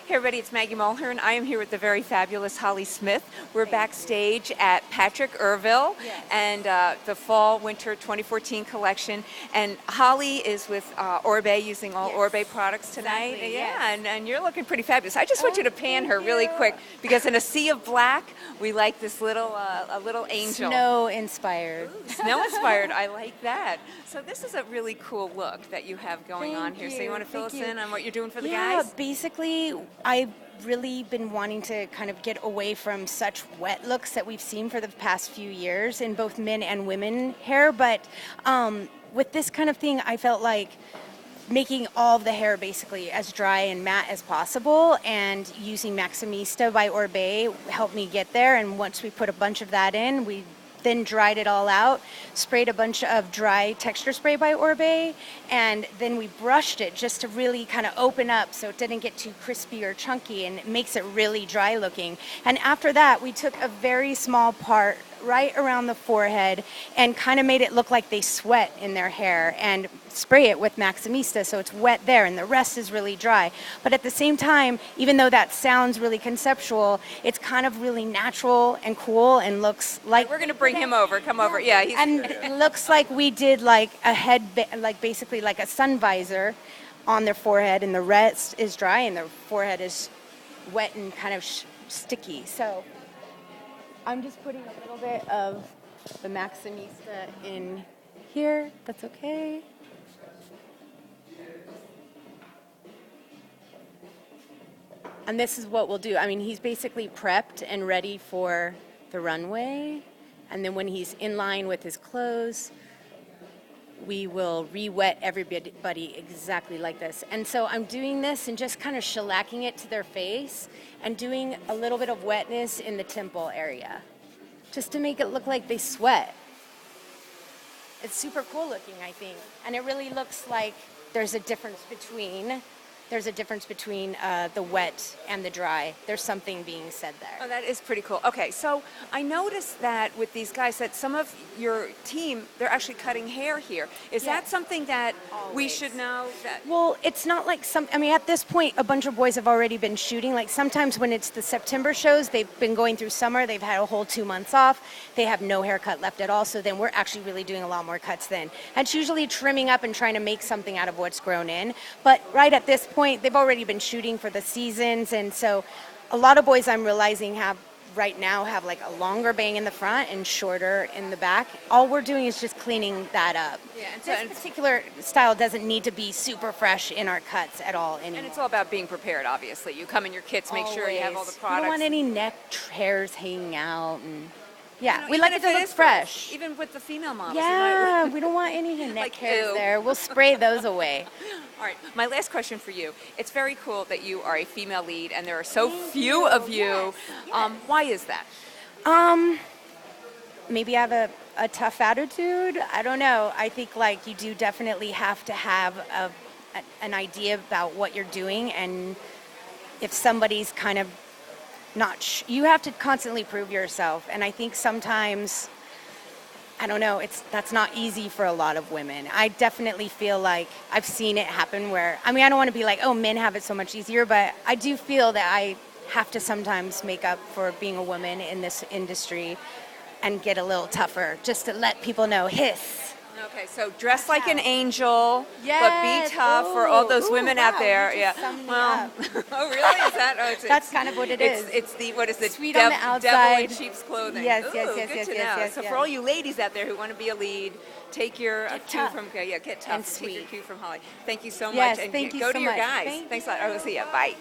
Hey everybody, it's Maggie Mulhern. I am here with the very fabulous Holli Smith. We're backstage at Patrick Ervell and the Fall/Winter 2014 collection. And Holli is with ORIBE, using all ORIBE products tonight. Exactly, yeah, and you're looking pretty fabulous. I just want you to pan her really quick, because in a sea of black, we like this little a little angel. Snow inspired. Ooh, snow inspired. I like that. So this is a really cool look that you have going on here. So you want to fill us in on what you're doing for the guys? Yeah, basically, I've really been wanting to kind of get away from such wet looks that we've seen for the past few years in both men and women hair. But with this kind of thing, I felt like making all of the hair basically as dry and matte as possible, and using Maximista by ORIBE helped me get there. And once we put a bunch of that in, we then dried it all out, sprayed a bunch of dry texture spray by ORIBE, and then we brushed it just to really kind of open up so it didn't get too crispy or chunky, and it makes it really dry looking. And after that, we took a very small part right around the forehead and kind of made it look like they sweat in their hair, and spray it with Maximista so it's wet there and the rest is really dry. But at the same time, even though that sounds really conceptual, it's kind of really natural and cool and looks like... We're going to bring him over. Come over. Yeah. And it looks like we did like a head, like basically like a sun visor on their forehead, and the rest is dry and their forehead is wet and kind of sticky. So I'm just putting a little bit of the Maximista in here. That's okay. And this is what we'll do. I mean, he's basically prepped and ready for the runway. And then when he's in line with his clothes, we will re-wet everybody exactly like this. And so I'm doing this and just kind of shellacking it to their face and doing a little bit of wetness in the temple area, just to make it look like they sweat. It's super cool looking, I think. And it really looks like there's a difference between the wet and the dry. There's something being said there. Oh, that is pretty cool. Okay, so I noticed that with these guys that some of your team, they're actually cutting hair here. Is that something that we should know? Well, it's not like I mean, at this point, a bunch of boys have already been shooting. Like sometimes when it's the September shows, they've been going through summer, they've had a whole 2 months off, they have no haircut left at all, so then we're actually really doing a lot more cuts then. And it's usually trimming up and trying to make something out of what's grown in. But right at this point, they've already been shooting for the seasons, and so a lot of boys, I'm realizing, right now have like a longer bang in the front and shorter in the back. All we're doing is just cleaning that up. Yeah, and so this particular style doesn't need to be super fresh in our cuts at all anymore. And it's all about being prepared, obviously. You come in your kits, make sure you have all the products. You don't want any neck hairs hanging out, and yeah, we like it to look fresh. Even with the female models. Yeah, we don't want any neck hairs there. We'll spray those away. All right, my last question for you. It's very cool that you are a female lead and there are so few of you. Yes. Why is that? Maybe I have a tough attitude. I don't know. I think like you do definitely have to have an idea about what you're doing, and if somebody's kind of you have to constantly prove yourself. And I think sometimes, I don't know, that's not easy for a lot of women. I definitely feel like I've seen it happen where, I mean, I don't want to be like, oh, men have it so much easier, but I do feel that I have to sometimes make up for being a woman in this industry and get a little tougher, just to let people know, hiss. Okay, so dress like an angel, but be tough for all those women out there. Yeah. Well, oh, really? Is that? That's kind of what it is. It's the, what is it? Sweet on the outside. Devil in sheep's clothing. Yes, Ooh, yes. So for all you ladies out there who want to be a lead, take your cue from get tough. And sweet. Take your cue from Holli. Thank you so much. Yes, and thank you go so to your much. guys. Thanks a lot. I will see you. Bye.